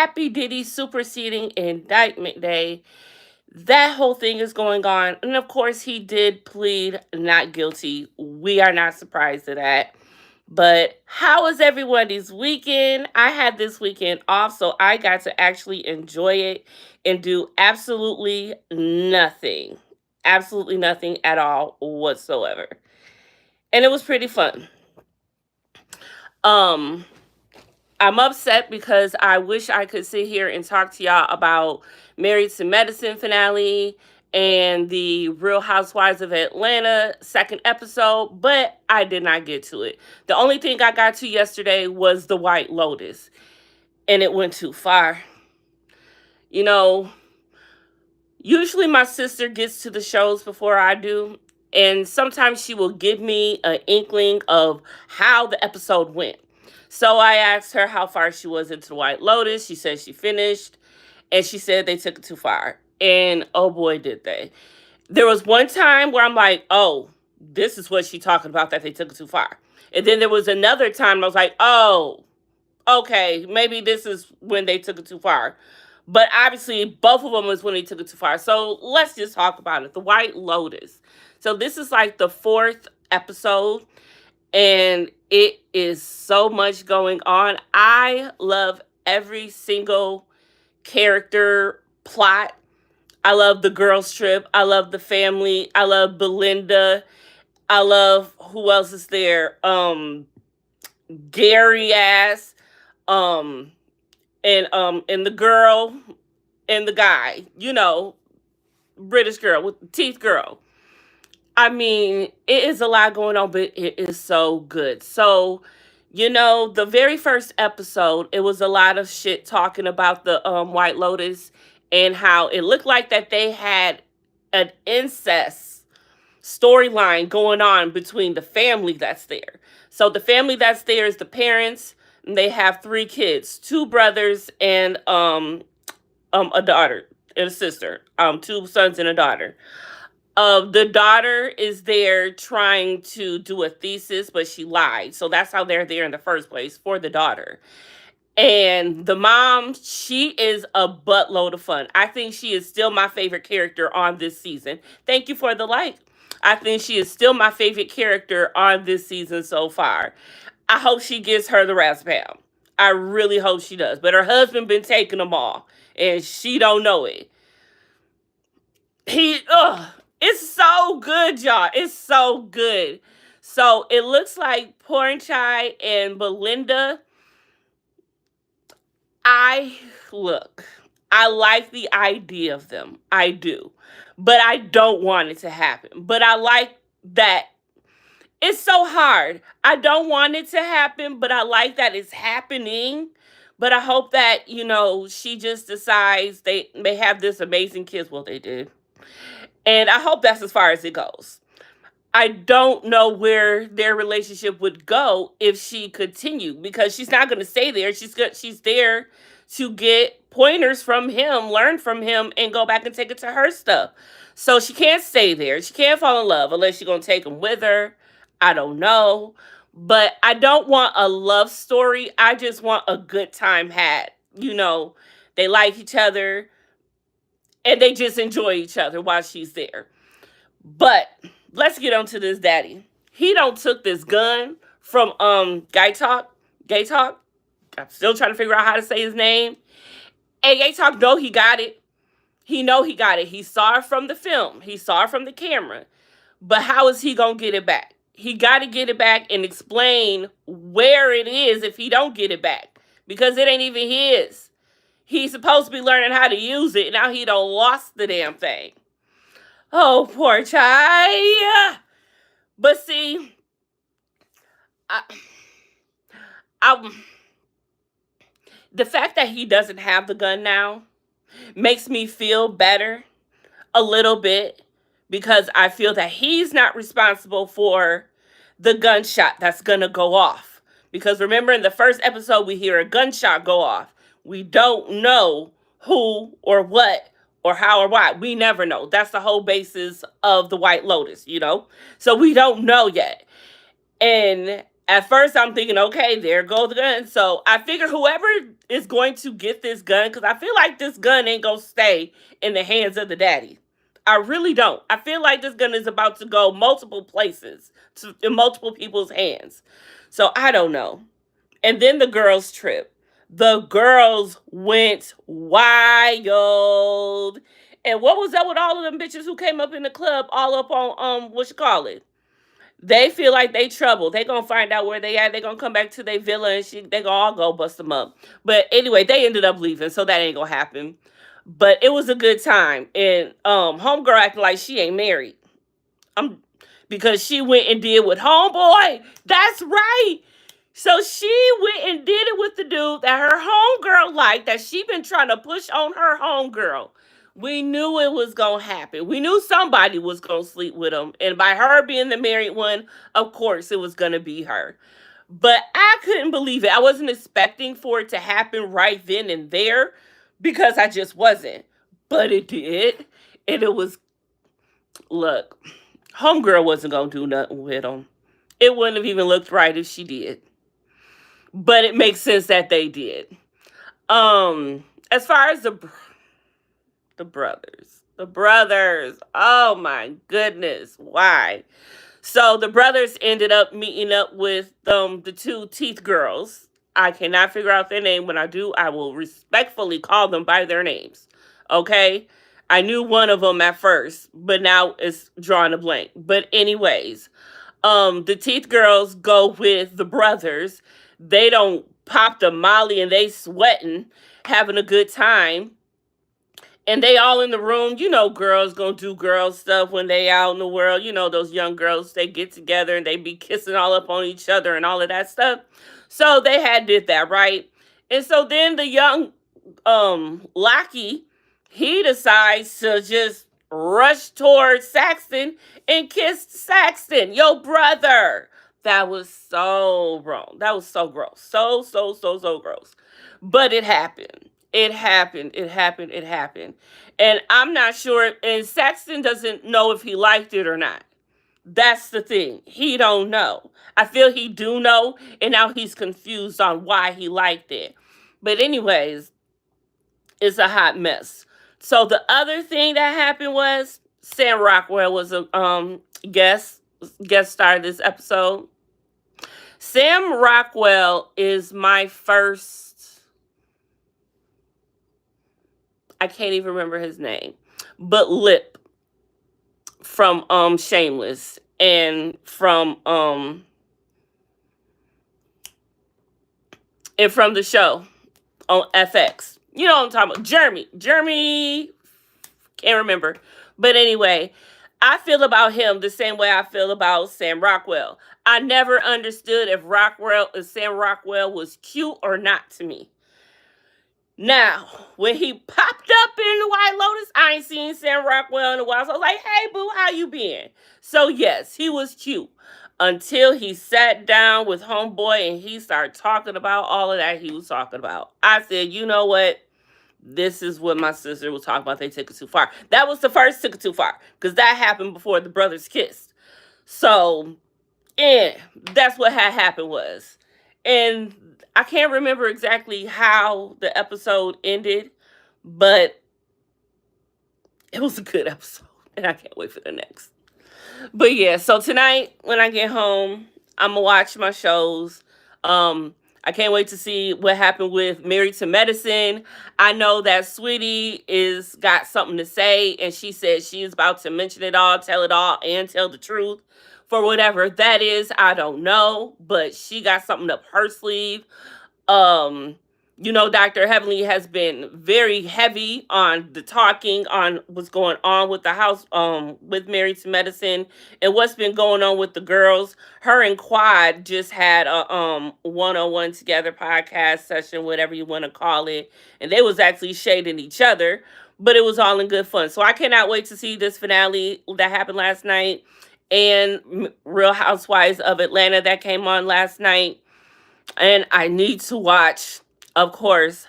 Happy Diddy superseding indictment day. That whole thing is going on. And of course, he did plead not guilty. We are not surprised at that. But how was everybody's weekend? I had this weekend off, so I got to actually enjoy it and do absolutely nothing. Absolutely nothing at all whatsoever. And it was pretty fun. Um, I'm upset because I wish I could sit here and talk to y'all about Married to Medicine finale and the Real Housewives of Atlanta second episode, but I did not get to it. The only thing I got to yesterday was The White Lotus, and it went too far. You know, usually my sister gets to the shows before I do, and sometimes she will give me an inkling of how the episode went. So I asked her how far she was into the White Lotus. She said she finished, and she said they took it too far. And oh boy, did they. There was one time where I'm like, oh, this is what she's talking about, that they took it too far. And then there was another time I was like, oh, okay, maybe this is when they took it too far. But obviously, both of them was when they took it too far. So let's just talk about it. The White Lotus. So this is like the fourth episode, and it is so much going on. I love every single character plot. I love the girls trip. I love the family. I love Belinda. I love who else is there? Gary ass. Um and the girl and the guy, British girl with the teeth girl. I mean, it is a lot going on, but it is so good. So, the very first episode, it was a lot of shit talking about the White Lotus and how it looked like that they had an incest storyline going on between the family that's there. So the family that's there is the parents, and they have three kids, two brothers and a daughter and a sister, two sons and a daughter. The daughter is there trying to do a thesis, but she lied. So that's how they're there in the first place, for the daughter. And the mom, she is a buttload of fun. I think she is still my favorite character on this season. Thank you for the like. I think she is still my favorite character on this season so far. I hope she gets her the razzmatazz. I really hope she does. But her husband been taking them all, and she don't know it. It's so good, y'all. It's so good. So it looks like Porn Chai and Belinda. I like the idea of them. I do. But I don't want it to happen. But I like that. It's so hard. I don't want it to happen, but I like that it's happening. But I hope that, she just decides they have this amazing kids. Well, they did. And I hope that's as far as it goes. I don't know where their relationship would go if she continued, because she's not going to stay there. She's there to get pointers from him, learn from him, and go back and take it to her stuff. So she can't stay there. She can't fall in love unless she's going to take him with her. I don't know. But I don't want a love story. I just want a good time had. They like each other and they just enjoy each other while she's there. But let's get on to this daddy. He don't took this gun from Gay Talk. I'm still trying to figure out how to say his name. And Gay Talk know he got it. He know he got it. He saw it from the film. He saw it from the camera. But how is he going to get it back? He got to get it back and explain where it is if he don't get it back. Because it ain't even his. He's supposed to be learning how to use it. And now he done lost the damn thing. Oh, poor Chai. But see, the fact that he doesn't have the gun now makes me feel better a little bit, because I feel that he's not responsible for the gunshot that's going to go off. Because remember, in the first episode, we hear a gunshot go off. We don't know who or what or how or why. We never know. That's the whole basis of the White Lotus, So we don't know yet. And At first, I'm thinking, okay, there go the gun. So I figure whoever is going to get this gun, because I feel like this gun ain't going to stay in the hands of the daddy. I really don't. I feel like this gun is about to go multiple places, in multiple people's hands. So I don't know. And then the girls' trip. The girls went wild. And what was up with all of them bitches who came up in the club all up on what you call it? They feel like they trouble. They gonna find out where they at. They gonna come back to their villa and they gonna all go bust them up. But anyway, they ended up leaving, so that ain't gonna happen. But it was a good time. And homegirl acting like she ain't married. Because she went and did with homeboy. That's right. So she went and did it with the dude that her homegirl liked, that she been trying to push on her homegirl. We knew it was going to happen. We knew somebody was going to sleep with him. And by her being the married one, of course, it was going to be her. But I couldn't believe it. I wasn't expecting for it to happen right then and there because I just wasn't. But it did. And it was, look, homegirl wasn't going to do nothing with him. It wouldn't have even looked right if she did. But it makes sense that they did. As far as the brothers, oh my goodness, why? So the brothers ended up meeting up with the two teeth girls. I cannot figure out their name. When I do, I will respectfully call them by their names. Okay? I knew one of them at first, but now it's drawing a blank. But anyways, the teeth girls go with the brothers. They don't pop the molly and they sweating, having a good time. And they all in the room. You know, girls gonna do girl stuff when they out in the world. You know, those young girls, they get together and they be kissing all up on each other and all of that stuff. So they had did that, right? And so then the young lackey, he decides to just rush towards Saxton and kiss Saxton, your brother. That was so wrong. That was so gross. So gross. But it happened. It happened. And I'm not sure. And Saxton doesn't know if he liked it or not. That's the thing. He don't know. I feel he do know. And now he's confused on why he liked it. But anyways, it's a hot mess. So the other thing that happened was Sam Rockwell was a guest star this episode. Sam Rockwell is my first, I can't even remember his name, but Lip from Shameless and from the show on FX. You know what I'm talking about. Jeremy, can't remember. But anyway, I feel about him the same way I feel about Sam Rockwell. I never understood if Sam Rockwell was cute or not to me. Now, when he popped up in the White Lotus, I ain't seen Sam Rockwell in a while. So I was like, hey, boo, how you been? So yes, he was cute. Until he sat down with homeboy and he started talking about all of that he was talking about. I said, you know what? This is what my sister was talking about. They took it too far. That was the first took it too far. Because that happened before the brothers kissed. So, that's what had happened was. And I can't remember exactly how the episode ended. But it was a good episode. And I can't wait for the next. But yeah, so tonight when I get home, I'm going to watch my shows. I can't wait to see what happened with Married to Medicine. I know that Sweetie is got something to say, and she said she's about to mention it all, tell it all, and tell the truth. For whatever that is, I don't know, but she got something up her sleeve. You know, Dr. Heavenly has been very heavy on the talking on what's going on with the house, with Married to Medicine and what's been going on with the girls. Her and Quad just had a one-on-one together podcast session, whatever you want to call it. And they was actually shading each other, but it was all in good fun. So I cannot wait to see this finale that happened last night and Real Housewives of Atlanta that came on last night. And I need to watch, of course,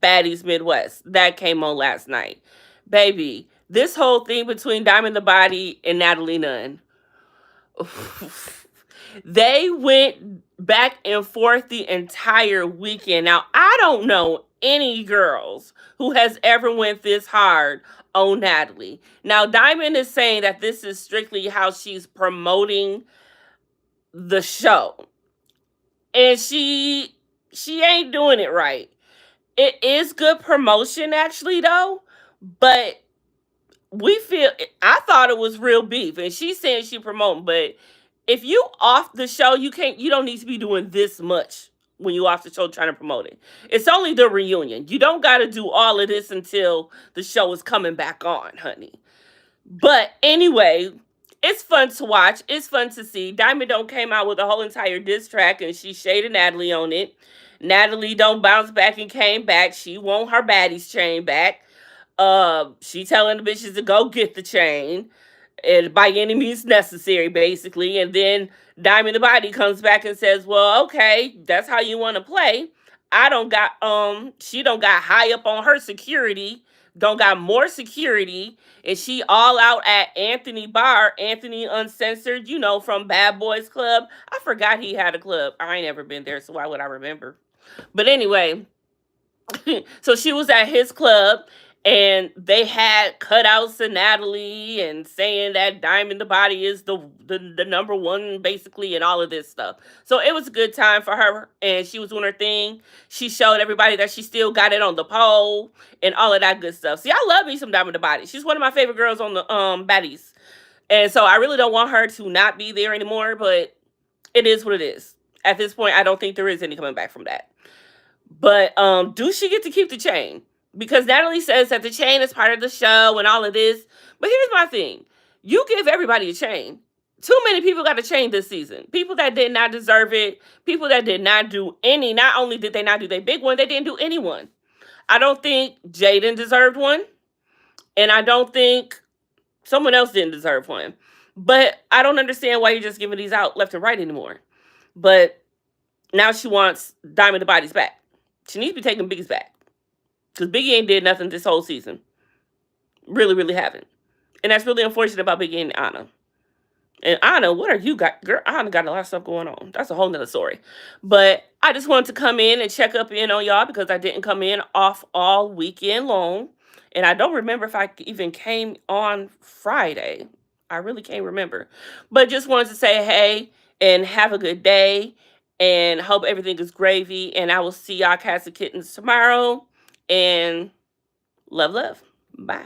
Baddies Midwest. That came on last night. Baby, this whole thing between Diamond the Body and Natalie Nunn. They went back and forth the entire weekend. Now, I don't know any girls who has ever went this hard on Natalie. Now, Diamond is saying that this is strictly how she's promoting the show. And she ain't doing it right. It is good promotion actually though, but I thought it was real beef, and she's saying she promoting, but if you off the show, you don't need to be doing this much when you off the show trying to promote it. It's only the reunion. You don't got to do all of this until the show is coming back on, honey. But anyway, it's fun to watch. It's fun to see. Diamond don't came out with a whole entire diss track, and she shaded Natalie on it. Natalie don't bounce back and came back. She want her baddies chain back. She telling the bitches to go get the chain, and by any means necessary, basically. And then Diamond the Body comes back and says, "Well, okay, that's how you want to play. I don't got She don't got high up on her security, don't got more security, and she all out at Anthony Bar, Anthony Uncensored, from Bad Boys Club. I forgot he had a club. I ain't never been there, so why would I remember? But anyway, so she was at his club, and they had cutouts of Natalie and saying that Diamond the Body is the number one, basically, and all of this stuff. So it was a good time for her, and she was doing her thing. She showed everybody that she still got it on the pole and all of that good stuff. See, I love me some Diamond the Body. She's one of my favorite girls on the baddies. And so I really don't want her to not be there anymore, but it is what it is. At this point, I don't think there is any coming back from that. But do she get to keep the chain? Because Natalie says that the chain is part of the show and all of this. But here's my thing. You give everybody a chain. Too many people got a chain this season. People that did not deserve it. People that did not do any. Not only did they not do their big one, they didn't do any one. I don't think Jaden deserved one. And I don't think someone else didn't deserve one. But I don't understand why you're just giving these out left and right anymore. But now she wants Diamond the Body's back. She needs to be taking Biggie's back. Because Biggie ain't did nothing this whole season. Really, really haven't. And that's really unfortunate about Biggie and Anna. And Anna, what are you got? Girl, Anna got a lot of stuff going on. That's a whole nother story. But I just wanted to come in and check up in on y'all because I didn't come in off all weekend long. And I don't remember if I even came on Friday. I really can't remember. But just wanted to say hey and have a good day. And hope everything is gravy. And I will see y'all cats and kittens tomorrow. And love. Bye.